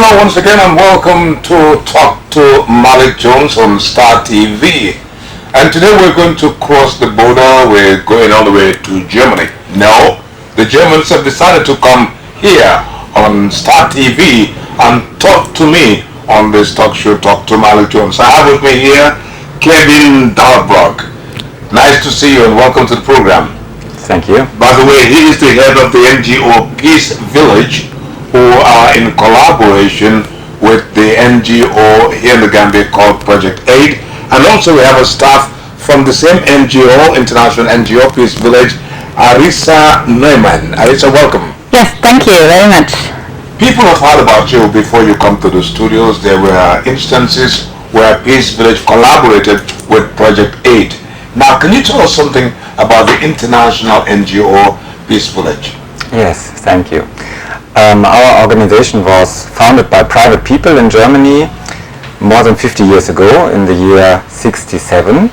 Hello once again and welcome to Talk to Malik Jones on Star TV. And today we're going to cross the border. We're going all the way to Germany. No, the Germans have decided to come here on Star TV and talk to me on this talk show, Talk to Malik Jones. I have with me here Kevin Dalbrock. Nice to see you and welcome to the program. Thank you. By the way, he is the head of the NGO Peace Village, who are in collaboration with the NGO here in the Gambia called Project Aid. And also we have a staff from the same NGO, International NGO Peace Village, Arisa Neumann. Arisa, welcome. Yes, thank you very much. People have heard about you before you come to the studios. There were instances where Peace Village collaborated with Project Aid. Now, can you tell us something about the International NGO Peace Village? Yes, thank you. Our organization was founded by private people in Germany more than 50 years ago in the year 67,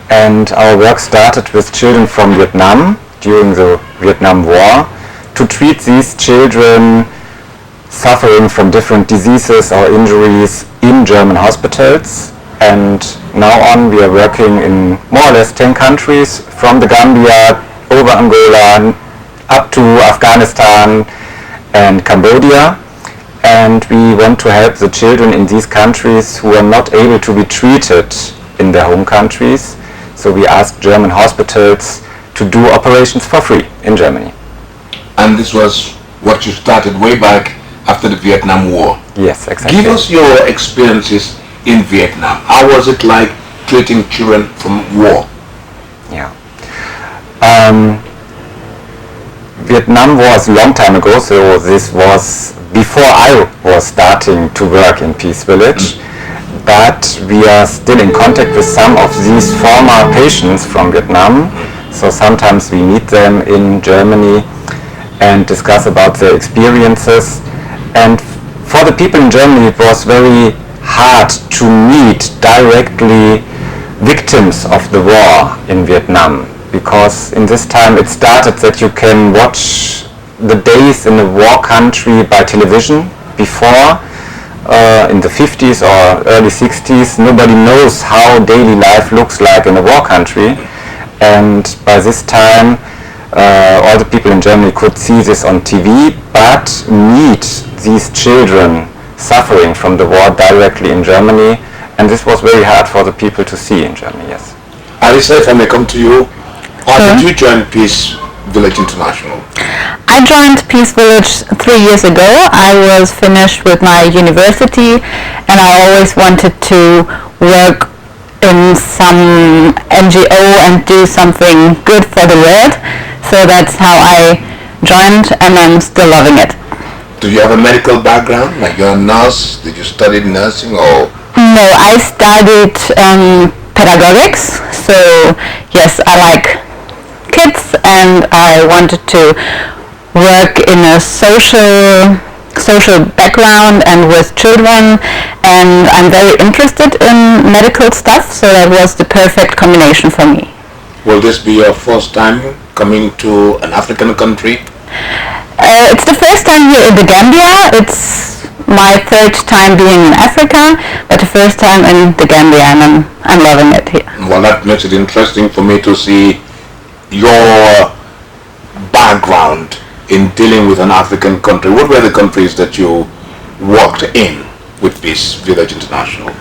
and our work started with children from Vietnam during the Vietnam War to treat these children suffering from different diseases or injuries in German hospitals. And now on we are working in more or less 10 countries, from the Gambia over Angola up to Afghanistan and Cambodia, and we want to help the children in these countries who are not able to be treated in their home countries. So we ask German hospitals to do operations for free in Germany. And this was what you started way back after the Vietnam War. Yes, exactly. Give us your experiences in Vietnam. How was it like treating children from war? Yeah. Vietnam was a long time ago, so this was before I was starting to work in Peace Village. But we are still in contact with some of these former patients from Vietnam. So sometimes we meet them in Germany and discuss about their experiences. And for the people in Germany, it was very hard to meet directly victims of the war in Vietnam, because in this time it started that you can watch the days in a war country by television. Before, in the 50s or early 60s, nobody knows how daily life looks like in a war country, and by this time all the people in Germany could see this on TV, but meet these children suffering from the war directly in Germany, and this was very hard for the people to see in Germany. Yes. Alisa, if I may come to you, how did you join Peace Village International? I joined Peace Village 3 years ago. I was finished with my university and I always wanted to work in some NGO and do something good for the world. So that's how I joined, and I'm still loving it. Do you have a medical background? Like you're a nurse? Did you study nursing or? No, I studied pedagogics. So yes, I like kids and I wanted to work in a social background and with children, and I'm very interested in medical stuff, so that was the perfect combination for me. Will this be your first time coming to an African country? It's the first time here in the Gambia. It's my third time being in Africa, but the first time in the Gambia, and I'm loving it here. Well, that makes it interesting for me to see your background in dealing with an African country. What were the countries that you worked in with Peace Village International?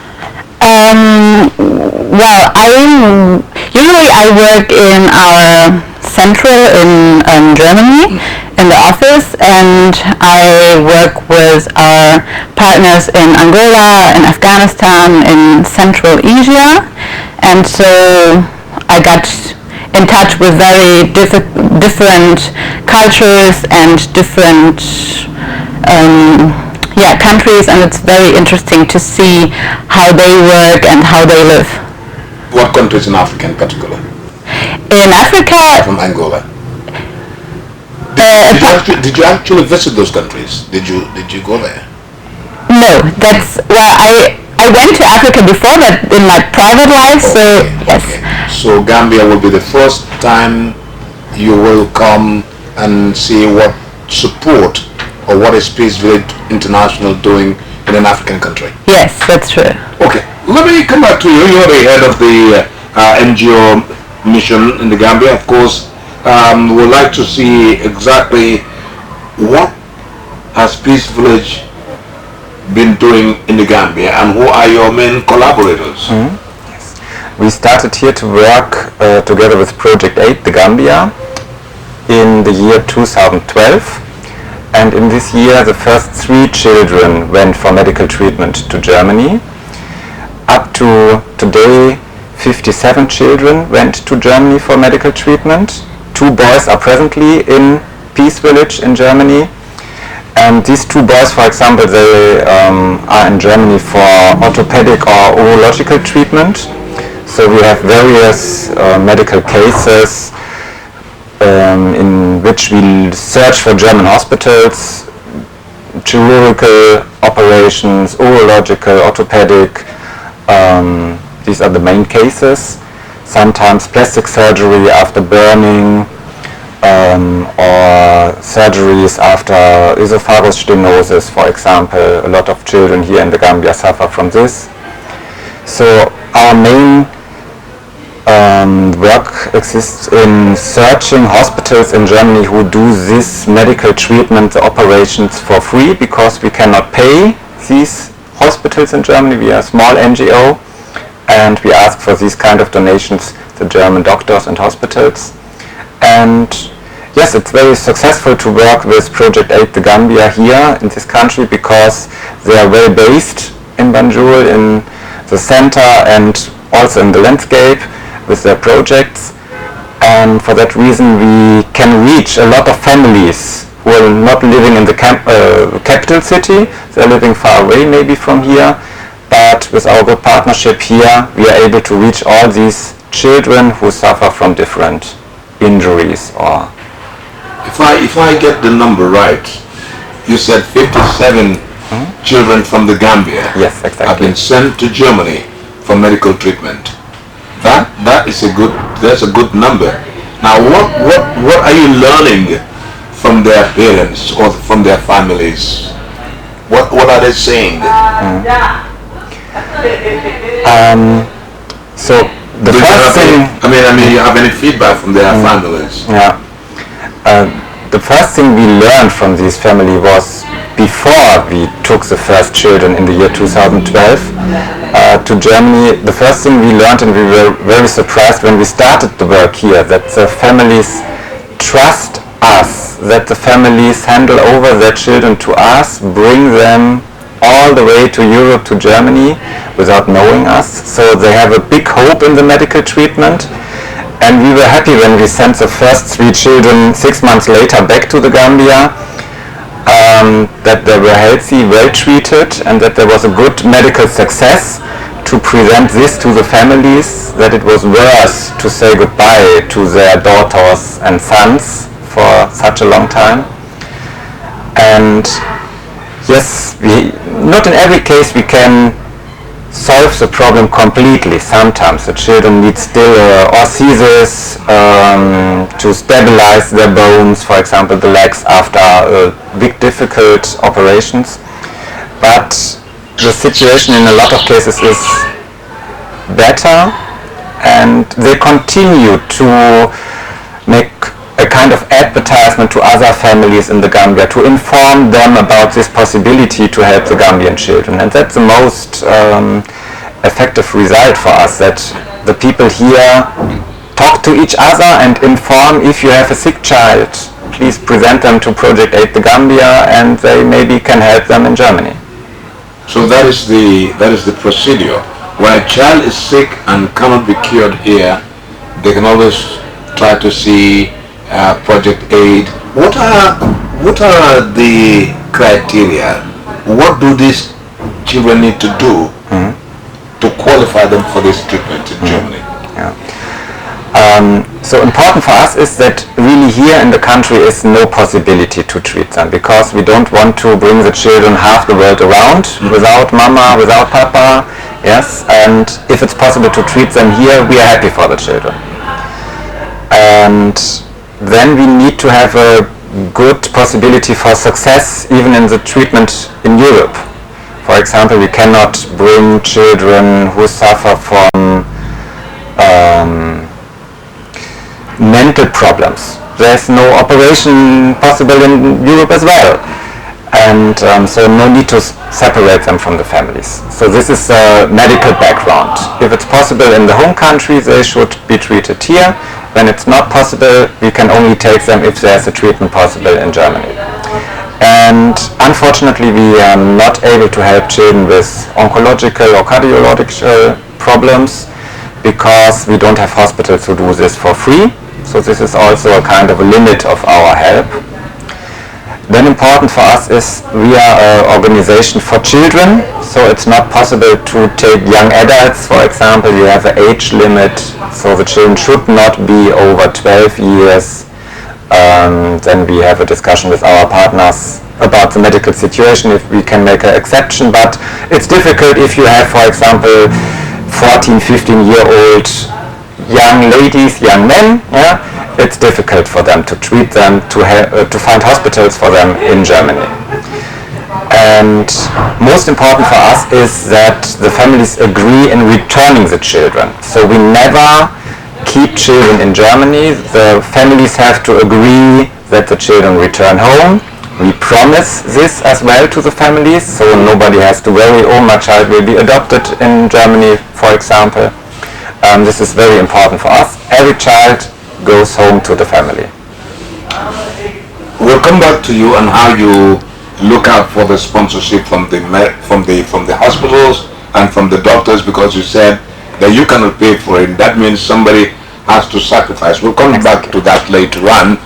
Well, I work in our central in Germany in the office, and I work with our partners in Angola, in Afghanistan, in Central Asia, and so I got in touch with very different cultures and different countries, and it's very interesting to see how they work and how they live. What countries in Africa in particular? In Africa, from Angola. Did you actually visit those countries? Did you go there? No, I went to Africa before, but in my private life. Okay, so yes. Okay. So Gambia will be the first time you will come and see what support or what is Peace Village International doing in an African country? Yes, that's true. Okay, let me come back to you. You're the head of the NGO mission in the Gambia. Of course, we'd like to see exactly what has Peace Village been doing in the Gambia and who are your main collaborators? Yes. We started here to work together with Project 8, the Gambia, in the year 2012. And in this year, the first 3 children went for medical treatment to Germany. Up to today, 57 children went to Germany for medical treatment. 2 boys are presently in Peace Village in Germany. And these 2 boys, for example, they are in Germany for orthopedic or urological treatment. So we have various medical cases in which we search for German hospitals, chirurgical operations, urological, orthopedic. These are the main cases. Sometimes plastic surgery after burning, or surgeries after esophagus stenosis, for example. A lot of children here in the Gambia suffer from this. So our main work exists in searching hospitals in Germany who do this medical treatment, the operations, for free, because we cannot pay these hospitals in Germany. We are a small NGO, and we ask for these kind of donations, the German doctors and hospitals. And yes, it's very successful to work with Project 8 the Gambia here in this country, because they are well based in Banjul, in the center and also in the landscape with their projects. And for that reason we can reach a lot of families who are not living in the capital city. They're living far away maybe from here, but with our good partnership here we are able to reach all these children who suffer from different injuries. Or if I get the number right, you said 57 children from the Gambia yes, exactly, have been sent to Germany for medical treatment. That's a good number. Now what are you learning from their parents or from their families? What are they saying? So the first thing, you have any feedback from their families? yeah, the first thing we learned from this family was, before we took the first children in the year 2012 to Germany, the first thing we learned, and we were very surprised when we started the work here, that the families trust us, that the families handle over their children to us, bring them all the way to Europe, to Germany, without knowing us. So they have a big hope in the medical treatment. And we were happy when we sent the first 3 children 6 months later back to the Gambia, that they were healthy, well treated, and that there was a good medical success to present this to the families, that it was worth to say goodbye to their daughters and sons for such a long time. And yes, not in every case we can solve the problem completely. Sometimes the children need still orthesis to stabilize their bones, for example the legs, after big difficult operations. But the situation in a lot of cases is better, and they continue to make a kind of advertisement to other families in the Gambia to inform them about this possibility to help the Gambian children. And that's the most effective result for us, that the people here talk to each other and inform, if you have a sick child, please present them to Project 8 the Gambia, and they maybe can help them in Germany. So that is the procedure. When a child is sick and cannot be cured here, they can always try to see Project 8. What are the criteria? What do these children need to do to qualify them for this treatment in Germany? Yeah. So important for us is that really here in the country is no possibility to treat them, because we don't want to bring the children half the world around without mama, without papa. Yes, and if it's possible to treat them here, we are happy for the children. And then we need to have a good possibility for success even in the treatment in Europe. For example, we cannot bring children who suffer from mental problems. There's no operation possible in Europe as well. And so no need to separate them from the families. So this is a medical background. If it's possible in the home country, they should be treated here. When it's not possible, we can only take them if there's a treatment possible in Germany. And unfortunately, we are not able to help children with oncological or cardiological problems because we don't have hospitals who do this for free. So this is also a kind of a limit of our help. Then important for us is we are an organization for children, so it's not possible to take young adults, for example. You have an age limit, so the children should not be over 12 years. Then we have a discussion with our partners about the medical situation, if we can make an exception, but it's difficult if you have, for example, 14, 15-year-old young ladies, young men, yeah? It's difficult for them to treat them, to find hospitals for them in Germany. And most important for us is that the families agree in returning the children. So we never keep children in Germany. The families have to agree that the children return home. We promise this as well to the families, so nobody has to worry, oh, my child will be adopted in Germany, for example. This is very important for us. Every child goes home to the family. We'll come back to you on how you look out for the sponsorship from the hospitals and from the doctors, because you said that you cannot pay for it. That means somebody has to sacrifice. We'll come back to that later on.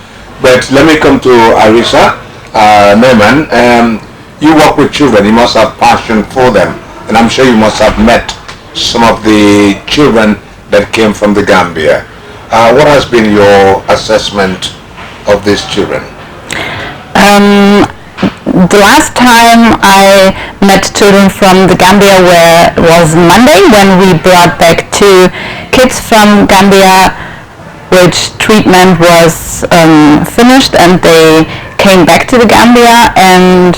But let me come to Arisa Neumann. You work with children. You must have passion for them, and I'm sure you must have met some of the children that came from the Gambia. What has been your assessment of these children? The last time I met children from the Gambia was Monday, when we brought back 2 kids from Gambia, which treatment was finished, and they came back to the Gambia. And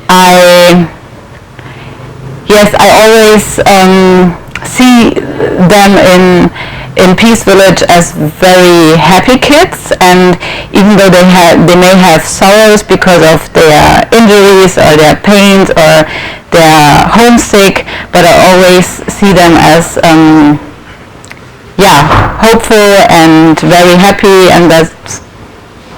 I always see them in Peace Village as very happy kids, and even though they may have sorrows because of their injuries or their pains or they're homesick, but I always see them as hopeful and very happy, and that's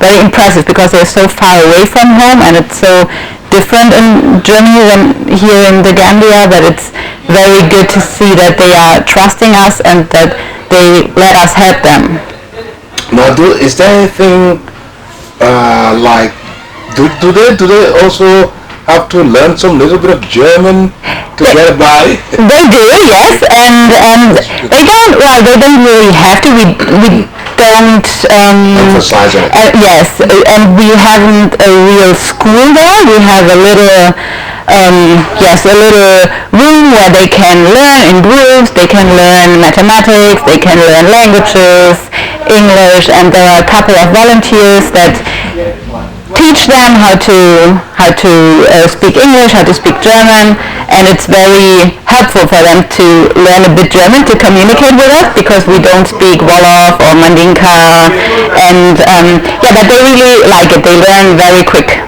very impressive because they're so far away from home, and it's so different in Germany than here in the Gambia, that it's very good to see that they are trusting us and that they let us help them. Now, is there anything like do they also have to learn some little bit of German to get by? They do, yes, and they don't really have to. We don't emphasize it. Yes, and we haven't a real school there. We have a little room where they can learn in groups. They can learn mathematics, they can learn languages, English, and there are a couple of volunteers that teach them how to speak English, how to speak German, and it's very helpful for them to learn a bit German to communicate with us, because we don't speak Wolof or Mandinka, and but they really like it. They learn very quick.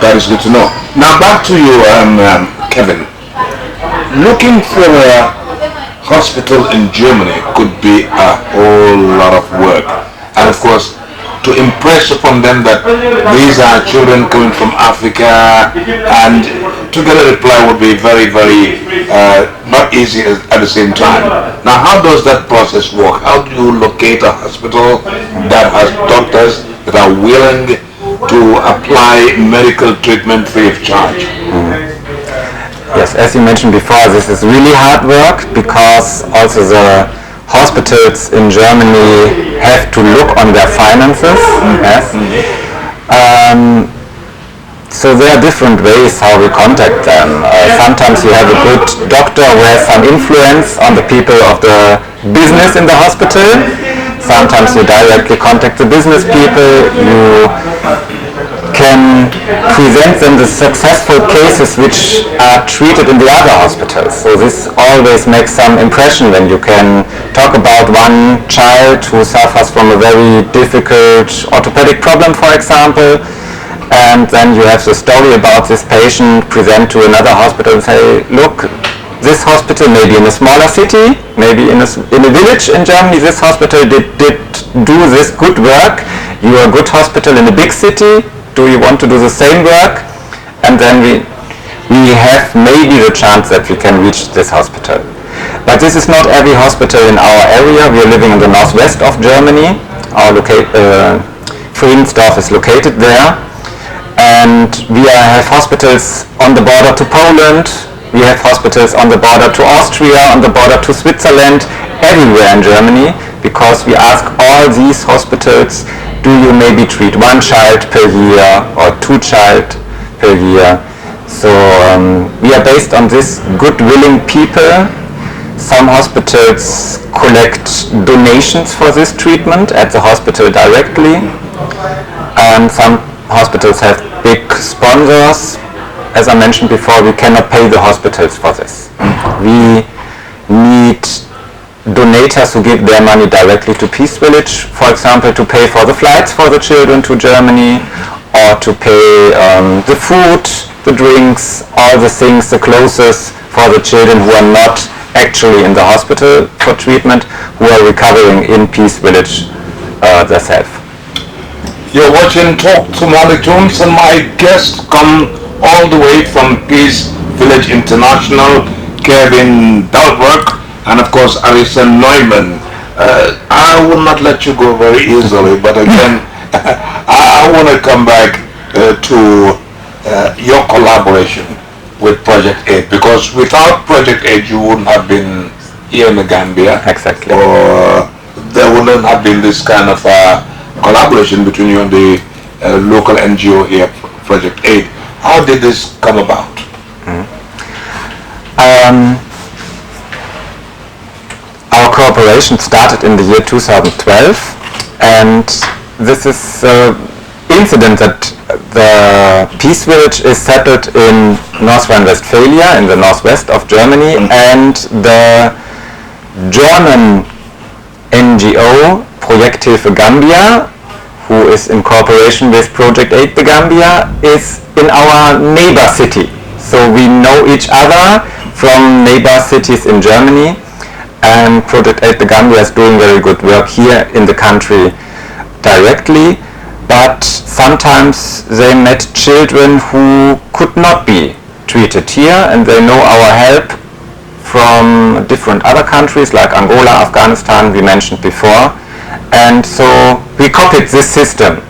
That is good to know. Now back to you, Kevin. Looking for a hospital in Germany could be a whole lot of work, and of course, to impress upon them that these are children coming from Africa, and to get a reply would be very, very not easy at the same time. Now, how does that process work? How do you locate a hospital that has doctors that are willing to apply medical treatment free of charge? Yes, as you mentioned before, this is really hard work, because also the hospitals in Germany have to look on their finances. Yes. So there are different ways how we contact them. Sometimes you have a good doctor who has some influence on the people of the business in the hospital. Sometimes you directly contact the business people. You can present them the successful cases which are treated in the other hospitals. So this always makes some impression when you can talk about one child who suffers from a very difficult orthopedic problem, for example, and then you have the story about this patient, present to another hospital and say, look, this hospital, maybe in a smaller city, maybe in a village in Germany, this hospital did do this good work. You are a good hospital in a big city. Do you want to do the same work? And then we have maybe the chance that we can reach this hospital. But this is not every hospital in our area. We are living in the northwest of Germany. Our Friedensdorf is located there. And we have hospitals on the border to Poland. We have hospitals on the border to Austria, on the border to Switzerland, everywhere in Germany, because we ask all these hospitals, do you maybe treat one child per year or two child per year? So we are based on this good willing people. Some hospitals collect donations for this treatment at the hospital directly, and some hospitals have big sponsors. As I mentioned before, we cannot pay the hospitals for this. We need donators who give their money directly to Peace Village, for example, to pay for the flights for the children to Germany, or to pay the food, the drinks, all the things, the clothes for the children who are not actually in the hospital for treatment, who are recovering in Peace Village themselves. You're watching Talk to Malik Jones, and my guests come all the way from Peace Village International, Kevin Dalberg, and of course Alison Neumann. I will not let you go very easily, but again, I want to come back to your collaboration with Project 8, because without Project 8 you wouldn't have been here in the Gambia. Exactly. Or there wouldn't have been this kind of collaboration between you and the local NGO here, Project 8. How did this come about? Our cooperation started in the year 2012, and this is an incident that the Peace Village is settled in North Rhine-Westphalia, in the northwest of Germany, and the German NGO Projekthilfe Gambia, who is in cooperation with Project 8 the Gambia, is in our neighbor city. So we know each other from neighbor cities in Germany, and Project 8 the Gambia is doing very good work here in the country directly, but sometimes they met children who could not be treated here, and they know our help from different other countries like Angola, Afghanistan, we mentioned before. And so we copied this system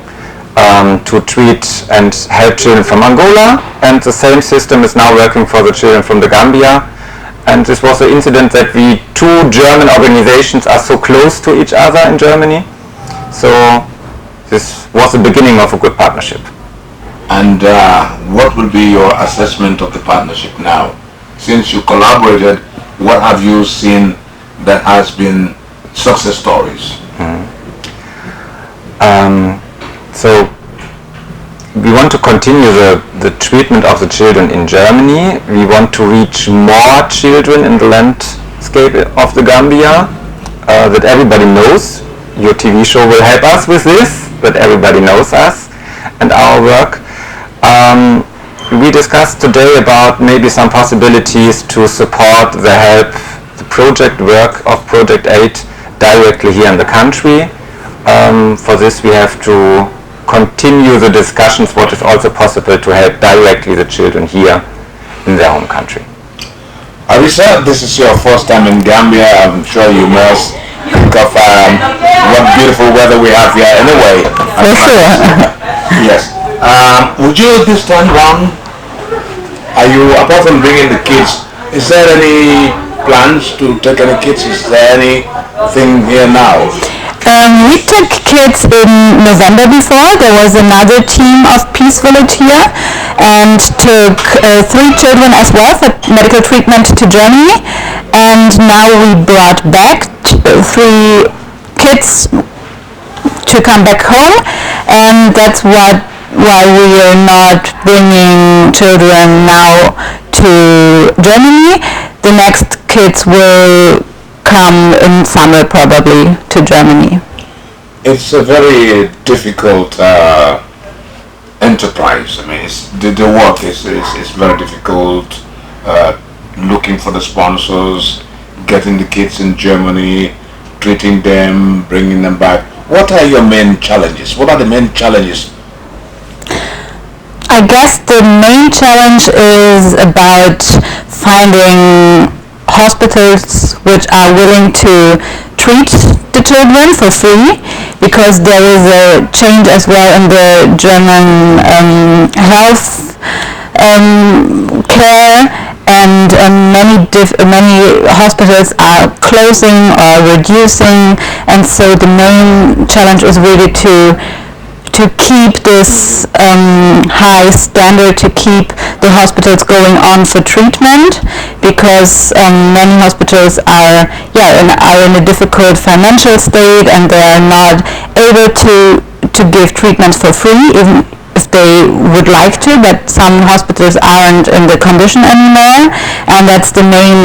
to treat and help children from Angola, and the same system is now working for the children from the Gambia. And this was an incident that two German organizations are so close to each other in Germany. So this was the beginning of a good partnership. And what will be your assessment of the partnership now? Since you collaborated, what have you seen that has been success stories? So we want to continue the treatment of the children in Germany. We want to reach more children in the landscape of the Gambia that everybody knows. Your TV show will help us with this, that everybody knows us and our work. We discussed today about maybe some possibilities to support the project work of Project 8 directly here in the country. For this we have to continue the discussions what is also possible to help directly the children here in their home country. Arisa, this is your first time in Gambia. I'm sure you must think of what beautiful weather we have here anyway. For sure. Yes. Would you this time round, apart from bringing the kids, is there any plans to take any kids? Is there anything here now? We took kids in November before. There was another team of Peace Village here and took 3 children as well for medical treatment to Germany. And now we brought back 3 kids to come back home, and that's what while we are not bringing children now to Germany, the next kids will come in summer probably to Germany. It's a very difficult enterprise. I mean, the work is very difficult. Looking for the sponsors, getting the kids in Germany, treating them, bringing them back. What are your main challenges? What are the main challenges? I guess the main challenge is about finding hospitals which are willing to treat the children for free, because there is a change as well in the German health care, and many hospitals are closing or reducing, and so the main challenge is really to keep this high standard, to keep the hospitals going on for treatment, because many hospitals are in a difficult financial state, and they are not able to give treatments for free, even if they would like to, but some hospitals aren't in the condition anymore, and that's the main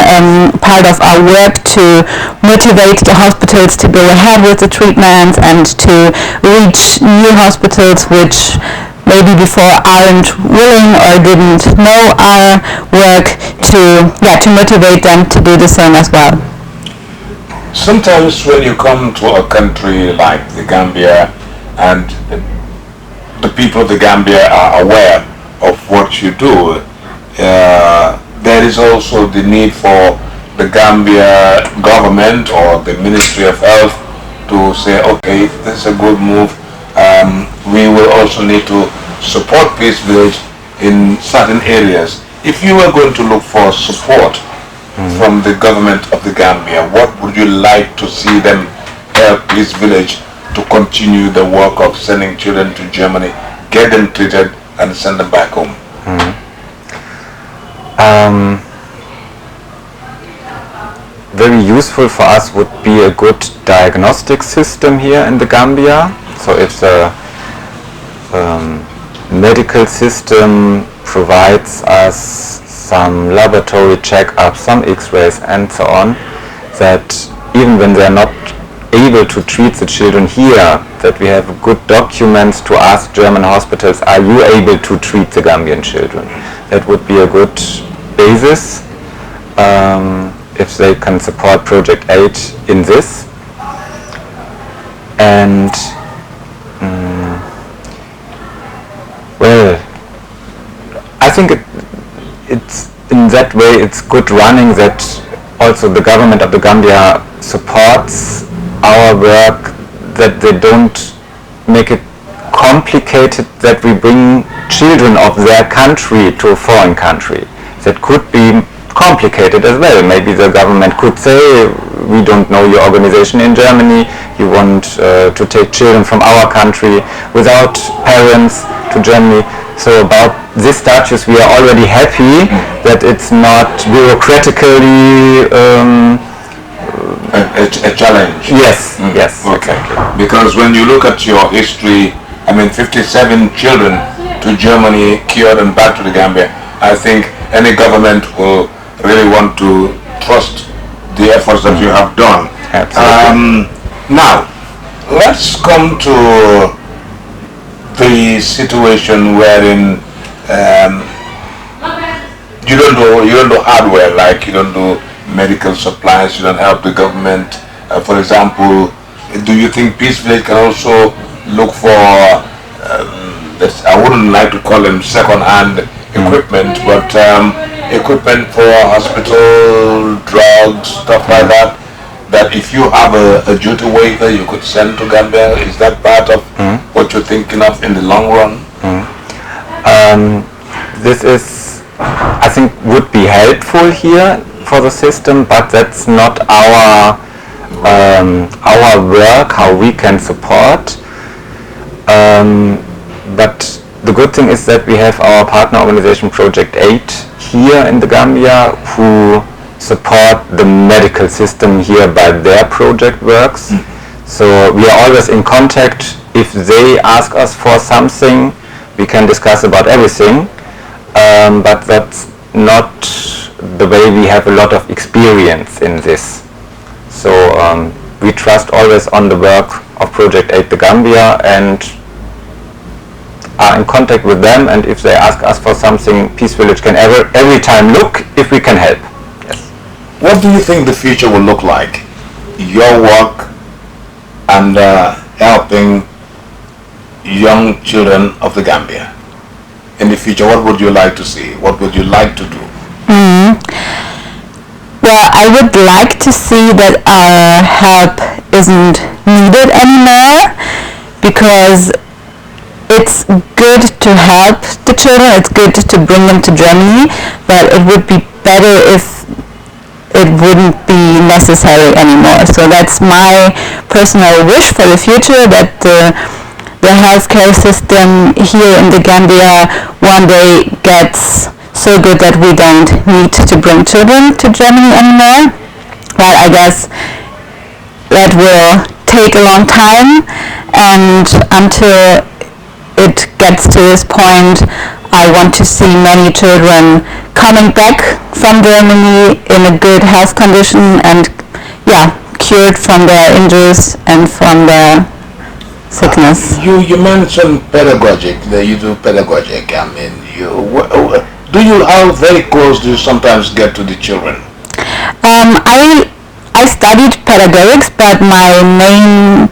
part of our work, to motivate the hospitals to go ahead with the treatments and to reach new hospitals which maybe before aren't willing or didn't know our work, to motivate them to do the same as well. Sometimes when you come to a country like the Gambia, and the people of the Gambia are aware of what you do, there is also the need for the Gambia government or the Ministry of Health to say, okay, this is a good move, we will also need to support Peace Village in certain areas. If you were going to look for support from the government of the Gambia, what would you like to see them help Peace Village to continue the work of sending children to Germany, get them treated, and send them back home? Very useful for us would be a good diagnostic system here in the Gambia. So if the medical system provides us some laboratory checkups, some x-rays and so on, that even when they are not able to treat the children here, that we have good documents to ask German hospitals, are you able to treat the Gambian children? That would be a good basis if they can support Project 8 in this. And well, I think it's in that way it's good running, that also the government of the Gambia supports our work, that they don't make it complicated, that we bring children of their country to a foreign country. That could be complicated as well. Maybe the government could say, we don't know your organization in Germany, you want to take children from our country without parents to Germany. So about this status we are already happy that it's not bureaucratically a challenge. Yes, yes. Okay. Exactly. Because when you look at your history, I mean 57 children to Germany cured and back to the Gambia, I think any government will really want to trust the efforts that you have done. Absolutely. Now, let's come to the situation wherein you don't do hardware, like you don't do medical supplies, you don't help the government. For example, do you think Peace Village can also look for, I wouldn't like to call them second-hand equipment, but equipment for hospital, drugs, stuff like that, that if you have a duty waiver you could send to Gambia? Is that part of what you're thinking of in the long run? This is, I think, would be helpful here for the system, but that's not our work, how we can support. But the good thing is that we have our partner organization Project 8 here in the Gambia, who support the medical system here by their project works. So we are always in contact. If they ask us for something, we can discuss about everything, but that's not the way we have a lot of experience in this. So we trust always on the work of Project Aid the Gambia and are in contact with them, and if they ask us for something, Peace Village can every time look if we can help. Yes. What do you think the future will look like? Your work and helping young children of the Gambia. In the future, what would you like to see? What would you like to do? Well, I would like to see that our help isn't needed anymore, because it's good to help the children, it's good to bring them to Germany, but it would be better if it wouldn't be necessary anymore. So that's my personal wish for the future, that the healthcare system here in the Gambia one day gets so good that we don't need to bring children to Germany anymore. But I guess that will take a long time, and until it gets to this point, I want to see many children coming back from Germany in a good health condition and cured from their injuries and from their sickness. You mentioned pedagogic, that you do pedagogic. I mean, how very close do you sometimes get to the children? I studied pedagogics, but my main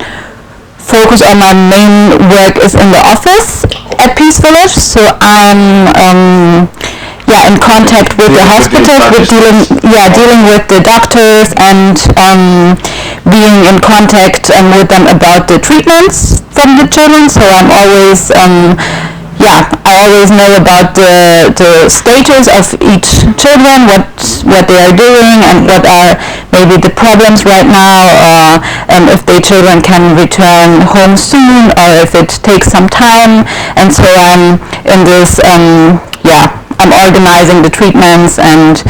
focus on my main work is in the office at Peace Village. So I'm in contact with the hospitals, with dealing with the doctors and being in contact with them about the treatments from the children. So I'm always I always know about the status of each children, what they are doing, and what are maybe the problems right now, and if the children can return home soon, or if it takes some time. And so I'm in this, I'm organizing the treatments, and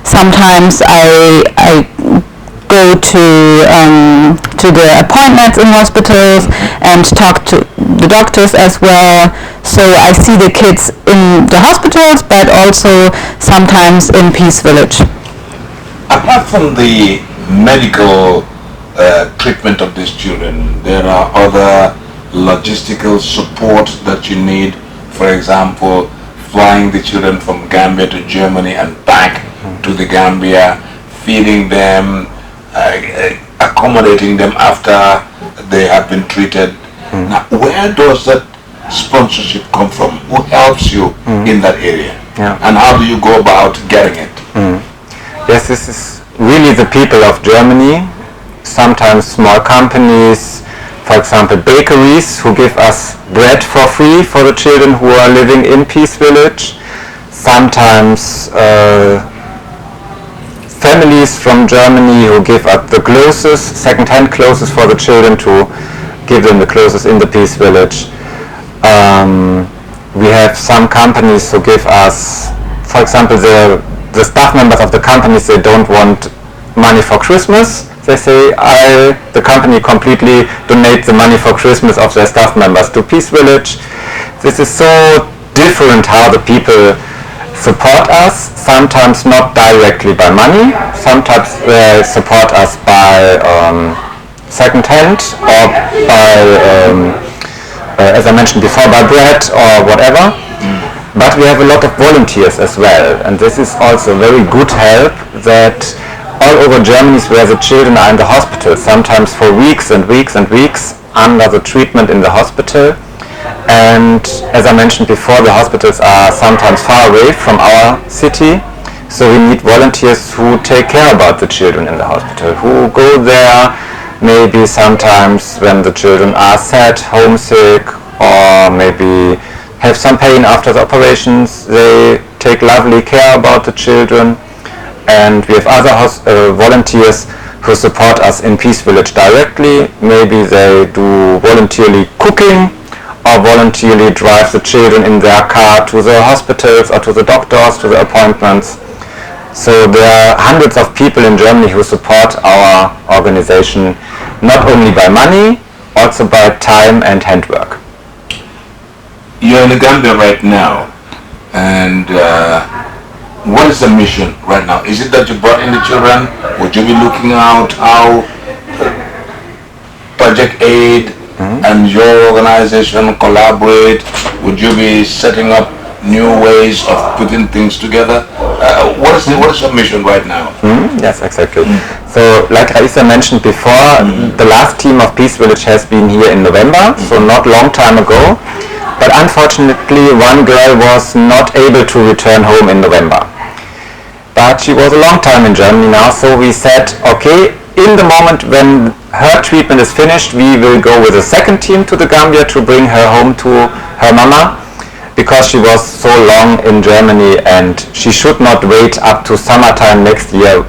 sometimes I go to the appointments in hospitals and talk to the doctors as well. So I see the kids in the hospitals, but also sometimes in Peace Village. Apart from the medical treatment of these children, there are other logistical support that you need. For example, flying the children from Gambia to Germany and back to the Gambia, feeding them, accommodating them after they have been treated. Now, where does that sponsorship come from? Who helps you in that area? And how do you go about getting it? Yes, this is really the people of Germany. Sometimes small companies, for example bakeries, who give us bread for free for the children who are living in Peace Village. Sometimes families from Germany who give up the clothes, second-hand clothes for the children, to give them the clothes in the Peace Village. We have some companies who give us, for example, the staff members of the companies, they don't want money for Christmas. They say, the company completely donate the money for Christmas of their staff members to Peace Village. This is so different how the people support us, sometimes not directly by money, sometimes they support us by second-hand, or by, as I mentioned before, by bread or whatever. But we have a lot of volunteers as well, and this is also very good help, that all over Germany where the children are in the hospital, sometimes for weeks and weeks and weeks under the treatment in the hospital. And as I mentioned before, the hospitals are sometimes far away from our city, so we need volunteers who take care about the children in the hospital, who go there maybe sometimes when the children are sad, homesick, or maybe have some pain after the operations. They take lovely care about the children. And we have other volunteers who support us in Peace Village directly. Maybe they do voluntarily cooking, or voluntarily drive the children in their car to the hospitals or to the doctors, to the appointments. So there are hundreds of people in Germany who support our organization, not only by money, also by time and handwork. You're in the Gambia right now, and what is the mission right now? Is it that you brought in the children? Would you be looking out how Project Aid and your organization collaborate? Would you be setting up new ways of putting things together? What is your mission right now? Yes, exactly. So, like Raisa mentioned before, the last team of Peace Village has been here in November, so not long time ago. But unfortunately, one girl was not able to return home in November. But she was a long time in Germany now, so we said, okay, in the moment when her treatment is finished, we will go with a second team to the Gambia to bring her home to her mama, because she was so long in Germany and she should not wait up to summertime next year.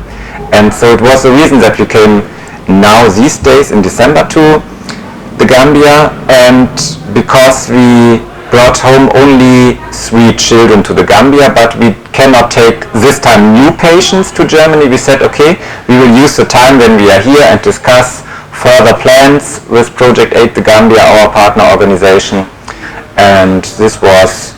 And so it was the reason that we came now these days in December to the Gambia, and because we brought home only 3 children to the Gambia, but we cannot take this time new patients to Germany, we said, okay, we will use the time when we are here and discuss further plans with Project Aid the Gambia, our partner organization. And this was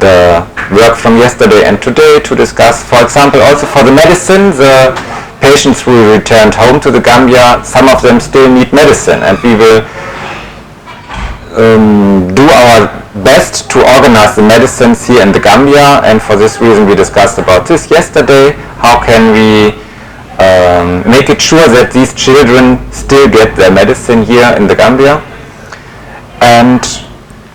the work from yesterday and today to discuss, for example, also for the medicine, the patients who returned home to the Gambia, some of them still need medicine, and we will do our best to organize the medicines here in the Gambia, and for this reason we discussed about this yesterday. How can we make it sure that these children still get their medicine here in the Gambia? And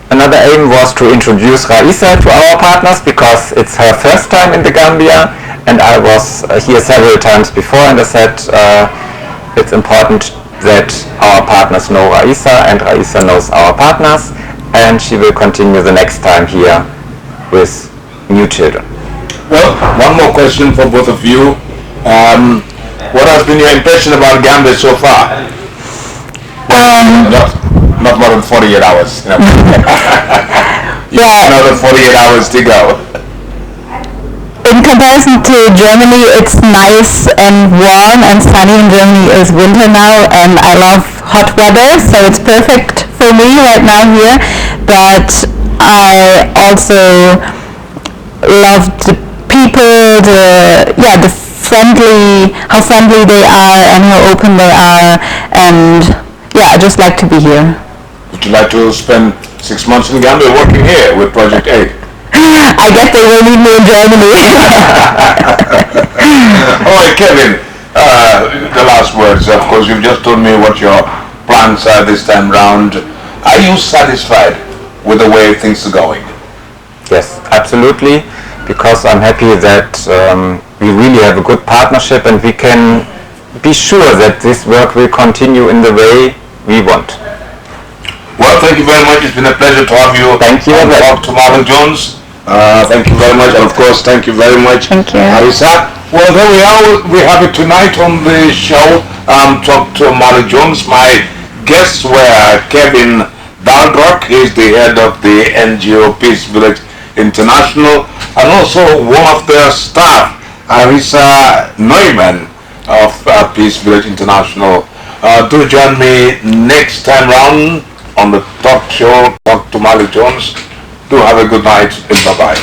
another aim was to introduce Raisa to our partners, because it's her first time in the Gambia, and I was here several times before, and I said it's important that our partners know Raisa and Raisa knows our partners, and she will continue the next time here with new children. Well, one more question for both of you. What has been your impression about Gambia so far? Not more than 48 hours. You know. Another 48 hours to go. In comparison to Germany, it's nice and warm and sunny. In Germany is winter now, and I love hot weather, so it's perfect for me right now here. But I also love the people, how friendly they are and how open they are, and I just like to be here. Would you like to spend 6 months in Gambia working here with Project Aid? I guess they will need me in Germany. All right, Kevin, the last words. Of course, you've just told me what your plans are this time round. Are you satisfied with the way things are going? Yes, absolutely, because I'm happy that we really have a good partnership, and we can be sure that this work will continue in the way we want. Well, thank you very much. It's been a pleasure to have you. Thank you. Talk to Malik Jones. Thank you very much, and of course, thank you very much, Thank you. Raisa. Well, there we are. We have it tonight on the show. Talk to Malik Jones. My guests were Kevin Daldrock, he's the head of the NGO Peace Village International, and also one of their staff, Raisa Neumann of Peace Village International. Do join me next time round on the talk show, Talk to Malik Jones. Do have a good night and bye-bye.